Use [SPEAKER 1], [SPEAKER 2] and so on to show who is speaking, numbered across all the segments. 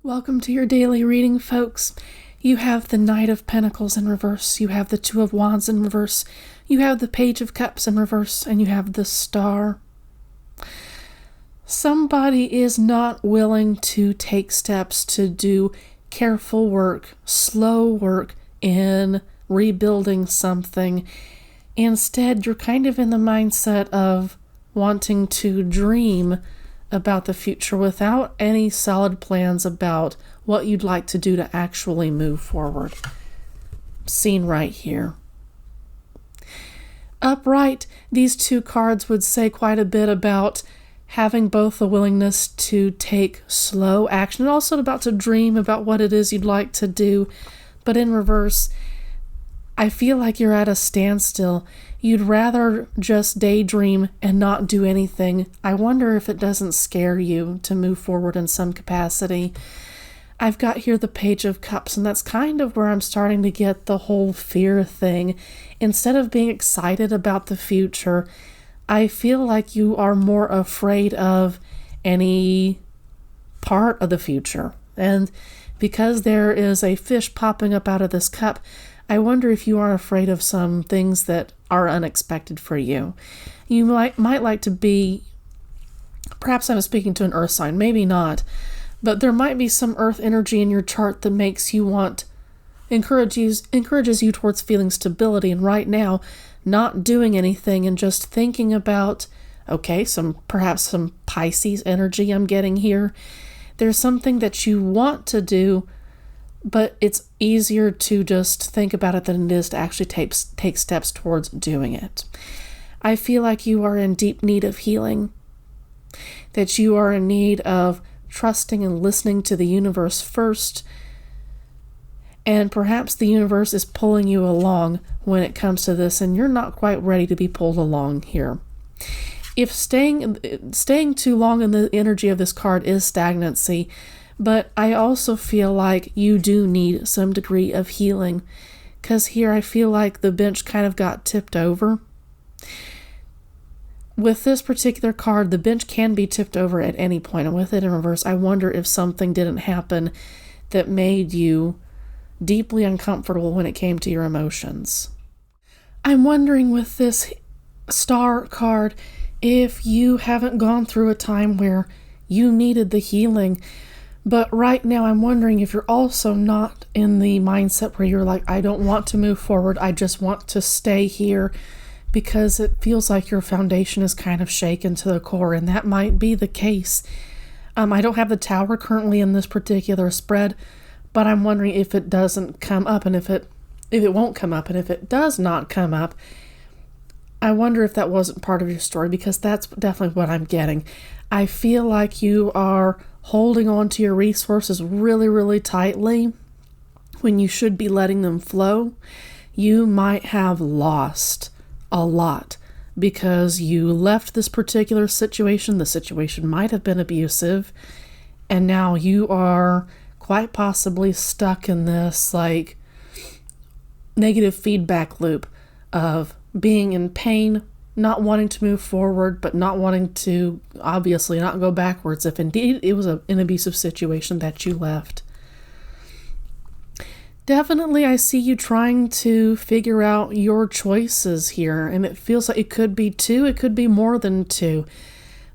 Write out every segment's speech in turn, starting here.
[SPEAKER 1] Welcome to your daily reading, folks. You have the Knight of Pentacles in reverse, you have the Two of Wands in reverse, you have the Page of Cups in reverse, and you have the Star. Somebody is not willing to take steps to do careful work, slow work in rebuilding something. Instead, you're kind of in the mindset of wanting to dream about the future without any solid plans about what you'd like to do to actually move forward. Seen right here. Upright, these two cards would say quite a bit about having both the willingness to take slow action and also about to dream about what it is you'd like to do. But in reverse, I feel like you're at a standstill. You'd rather just daydream and not do anything. I wonder if it doesn't scare you to move forward in some capacity. I've got here the Page of Cups, and that's kind of where I'm starting to get the whole fear thing. Instead of being excited about the future, I feel like you are more afraid of any part of the future. And because there is a fish popping up out of this cup, I wonder if you are afraid of some things that are unexpected for you. You might like to be, perhaps I'm speaking to an earth sign, maybe not, but there might be some earth energy in your chart that makes you encourages you towards feeling stability. And right now, not doing anything and just thinking about, okay, perhaps some Pisces energy I'm getting here. There's something that you want to do, but it's easier to just think about it than it is to actually take steps towards doing it. I feel like you are in deep need of healing, that you are in need of trusting and listening to the universe first, and perhaps the universe is pulling you along when it comes to this, and you're not quite ready to be pulled along here. If staying too long in the energy of this card is stagnancy, but I also feel like you do need some degree of healing, because here I feel like the bench kind of got tipped over. With this particular card, the bench can be tipped over at any point, and with it in reverse, I wonder if something didn't happen that made you deeply uncomfortable when it came to your emotions. I'm wondering with this Star card if you haven't gone through a time where you needed the healing. But right now, I'm wondering if you're also not in the mindset where you're like, I don't want to move forward. I just want to stay here, because it feels like your foundation is kind of shaken to the core, and that might be the case. I don't have the Tower currently in this particular spread, but I'm wondering if it doesn't come up, and if it won't come up, and if it does not come up, I wonder if that wasn't part of your story, because that's definitely what I'm getting. I feel like you are holding on to your resources really, really tightly when you should be letting them flow. You might have lost a lot because you left this particular situation. The situation might have been abusive, and now you are quite possibly stuck in this like negative feedback loop of being in pain, not wanting to move forward, but not wanting to obviously not go backwards if indeed it was an abusive situation that you left. Definitely, I see you trying to figure out your choices here, and it feels like it could be two, it could be more than two,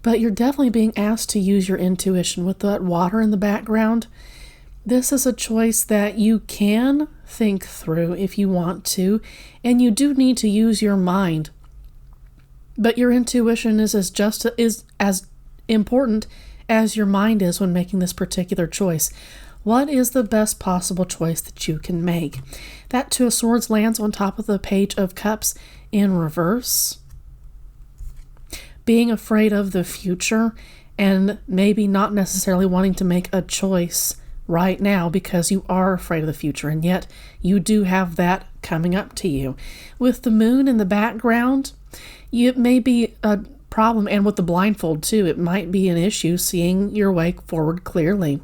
[SPEAKER 1] but you're definitely being asked to use your intuition with that water in the background. This is a choice that you can think through if you want to, and you do need to use your mind. But your intuition is as important as your mind is when making this particular choice. What is the best possible choice that you can make? That Two of Swords lands on top of the Page of Cups in reverse. Being afraid of the future and maybe not necessarily wanting to make a choice right now because you are afraid of the future, and yet you do have that coming up to you. With the Moon in the background, it may be a problem, and with the blindfold too, it might be an issue seeing your way forward clearly.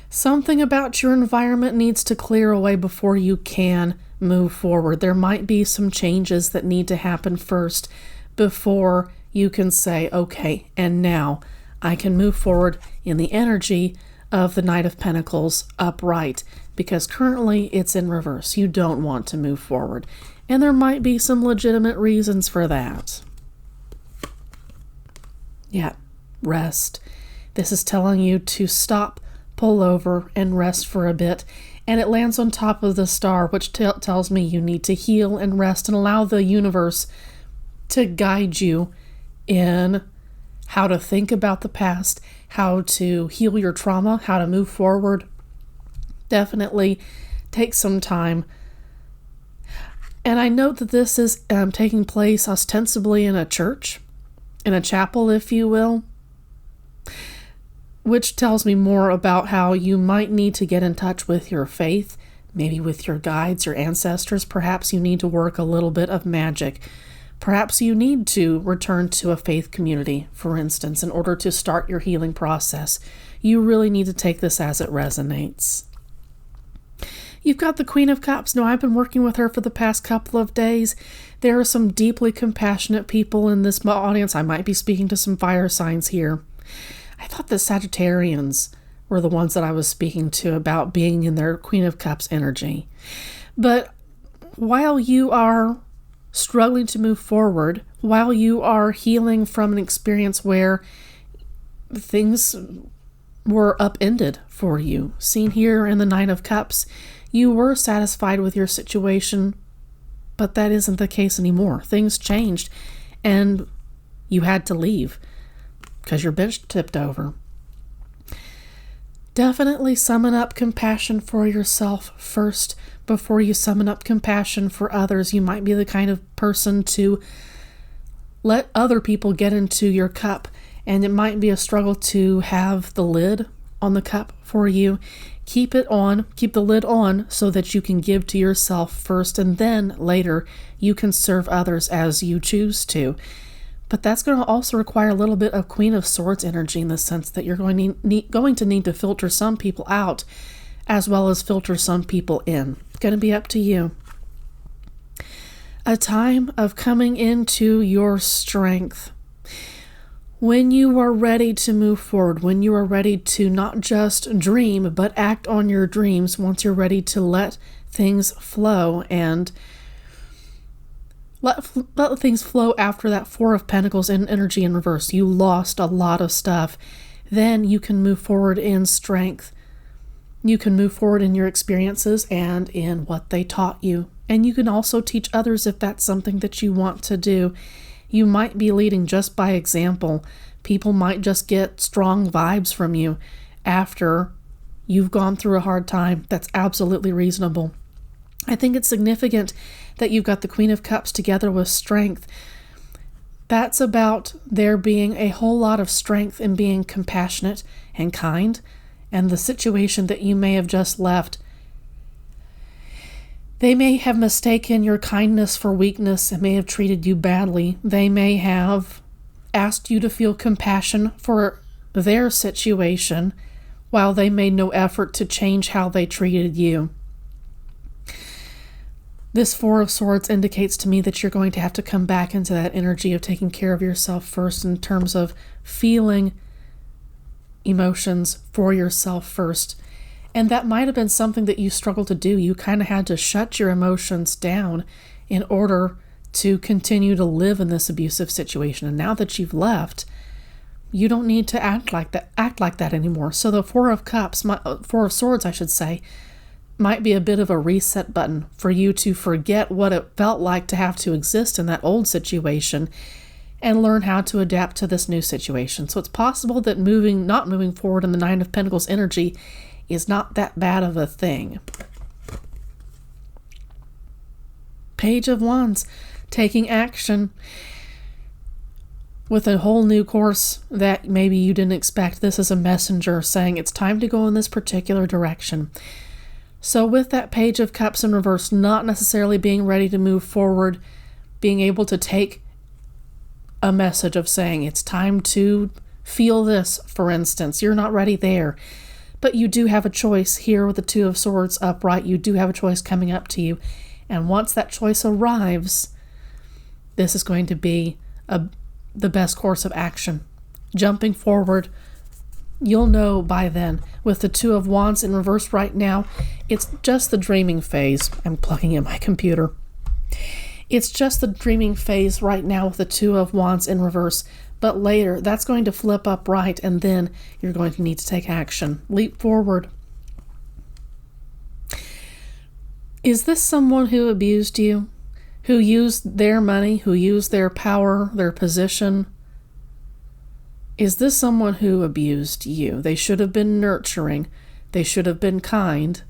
[SPEAKER 1] Something about your environment needs to clear away before you can move forward. There might be some changes that need to happen first before you can say, okay, and now I can move forward in the energy of the Knight of Pentacles upright, because currently it's in reverse. You don't want to move forward, and there might be some legitimate reasons for that. Yeah, rest. This is telling you to stop, pull over, and rest for a bit. And it lands on top of the Star, which tells me you need to heal and rest and allow the universe to guide you in how to think about the past, how to heal your trauma, how to move forward. Definitely take some time. And I note that this is taking place ostensibly in a church, in a chapel, if you will, which tells me more about how you might need to get in touch with your faith, maybe with your guides, your ancestors. Perhaps you need to work a little bit of magic. Perhaps you need to return to a faith community, for instance, in order to start your healing process. You really need to take this as it resonates. You've got the Queen of Cups. Now, I've been working with her for the past couple of days. There are some deeply compassionate people in this audience. I might be speaking to some fire signs here. I thought the Sagittarians were the ones that I was speaking to about being in their Queen of Cups energy. But while you are struggling to move forward, while you are healing from an experience where things were upended for you, seen here in the Nine of Cups, you were satisfied with your situation, but that isn't the case anymore. Things changed, and you had to leave because your bench tipped over. Definitely summon up compassion for yourself first before you summon up compassion for others. You might be the kind of person to let other people get into your cup, and it might be a struggle to have the lid on the cup for you. Keep the lid on so that you can give to yourself first, and then later you can serve others as you choose to. But that's going to also require a little bit of Queen of Swords energy, in the sense that you're going to need to filter some people out as well as filter some people in. It's going to be up to you. A time of coming into your strength. When you are ready to move forward, when you are ready to not just dream, but act on your dreams, once you're ready to let things flow and let things flow after that Four of Pentacles in energy in reverse. You lost a lot of stuff. Then you can move forward in strength. You can move forward in your experiences and in what they taught you. And you can also teach others if that's something that you want to do. You might be leading just by example. People might just get strong vibes from you after you've gone through a hard time. That's absolutely reasonable. I think it's significant that you've got the Queen of Cups together with strength. That's about there being a whole lot of strength in being compassionate and kind, and the situation that you may have just left. They may have mistaken your kindness for weakness and may have treated you badly. They may have asked you to feel compassion for their situation while they made no effort to change how they treated you. This Four of Swords indicates to me that you're going to have to come back into that energy of taking care of yourself first, in terms of feeling emotions for yourself first. And that might have been something that you struggled to do. You kind of had to shut your emotions down in order to continue to live in this abusive situation. And now that you've left, you don't need to act like that anymore. So the Four of Swords, I should say, might be a bit of a reset button for you to forget what it felt like to have to exist in that old situation and learn how to adapt to this new situation. So it's possible that not moving forward in the Nine of Pentacles energy is not that bad of a thing. Page of Wands, taking action with a whole new course that maybe you didn't expect. This is a messenger saying it's time to go in this particular direction. So with that Page of Cups in reverse, not necessarily being ready to move forward, being able to take a message of saying it's time to feel this, for instance. You're not ready there, but you do have a choice here with the Two of Swords upright. You do have a choice coming up to you. And once that choice arrives, this is going to be the best course of action. jumping forward. You'll know by then. With the Two of Wands in reverse right now, it's just the dreaming phase. I'm plugging in my computer. It's just the dreaming phase right now with the Two of Wands in reverse. But later, that's going to flip up right, and then you're going to need to take action. Leap forward. Is this someone who abused you? Who used their money? Who used their power, their position? Is this someone who abused you? They should have been nurturing. They should have been kind.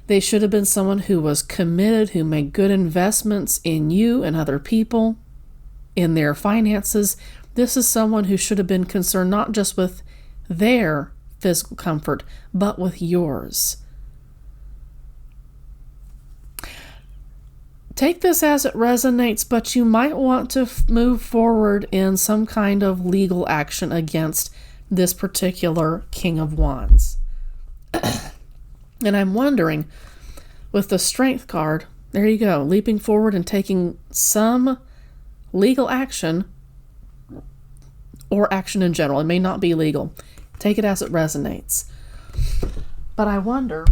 [SPEAKER 1] They should have been someone who was committed, who made good investments in you and other people, in their finances. This is someone who should have been concerned not just with their physical comfort, but with yours. Take this as it resonates, but you might want to move forward in some kind of legal action against this particular King of Wands. And I'm wondering, with the Strength card, there you go, leaping forward and taking some legal action, or action in general. It may not be legal. Take it as it resonates. But I wonder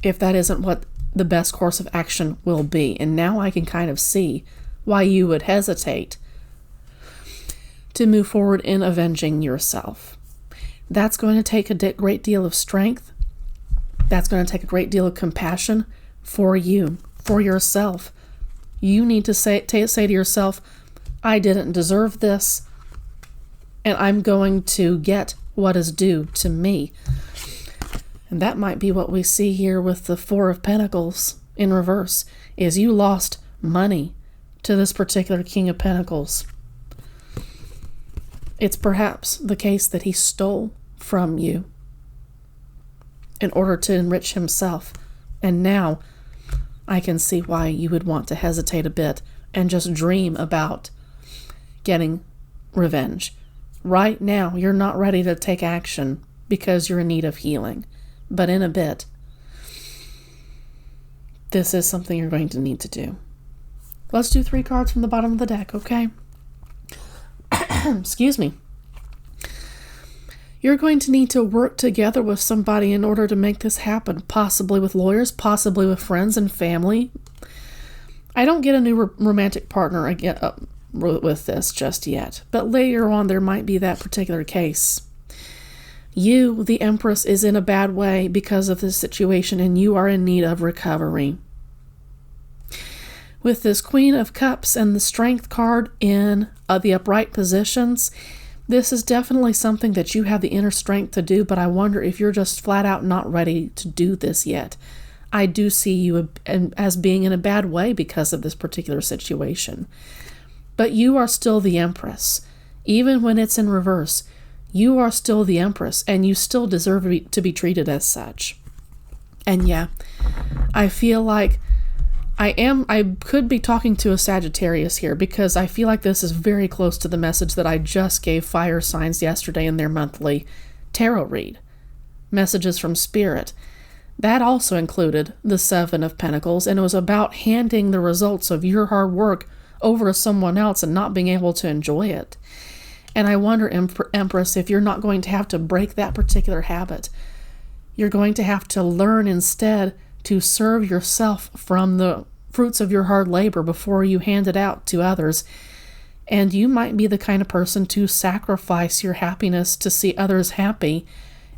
[SPEAKER 1] if that isn't what the best course of action will be. And now I can kind of see why you would hesitate to move forward in avenging yourself. That's going to take a great deal of strength. That's going to take a great deal of compassion for you, for yourself. You need to say to yourself, I didn't deserve this, and I'm going to get what is due to me. And that might be what we see here with the Four of Pentacles in reverse, is you lost money to this particular King of Pentacles. It's perhaps the case that he stole from you in order to enrich himself. And now I can see why you would want to hesitate a bit and just dream about getting revenge. Right now, you're not ready to take action because you're in need of healing. But in a bit, this is something you're going to need to do. Let's do 3 cards from the bottom of the deck, okay? Excuse me. You're going to need to work together with somebody in order to make this happen, possibly with lawyers, possibly with friends and family. I don't get a new romantic partner again with this just yet, but later on there might be that particular case. You, the Empress, is in a bad way because of this situation, and you are in need of recovery. With this Queen of Cups and the Strength card in the upright positions, this is definitely something that you have the inner strength to do, but I wonder if you're just flat out not ready to do this yet. I do see you as being in a bad way because of this particular situation. But you are still the Empress. Even when it's in reverse, you are still the Empress, and you still deserve to be treated as such. And yeah, I feel like I could be talking to a Sagittarius here, because I feel like this is very close to the message that I just gave fire signs yesterday in their monthly tarot read. Messages from Spirit. That also included the Seven of Pentacles, and it was about handing the results of your hard work over to someone else and not being able to enjoy it. And I wonder, Empress, if you're not going to have to break that particular habit. You're going to have to learn instead to serve yourself from the fruits of your hard labor before you hand it out to others. And you might be the kind of person to sacrifice your happiness to see others happy.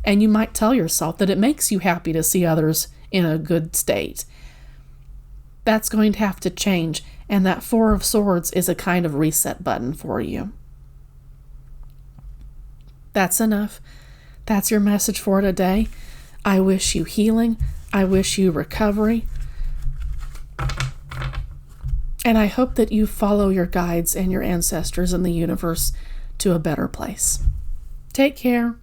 [SPEAKER 1] And you might tell yourself that it makes you happy to see others in a good state. That's going to have to change. And that Four of Swords is a kind of reset button for you. That's enough. That's your message for today. I wish you healing. I wish you recovery. And I hope that you follow your guides and your ancestors in the universe to a better place. Take care.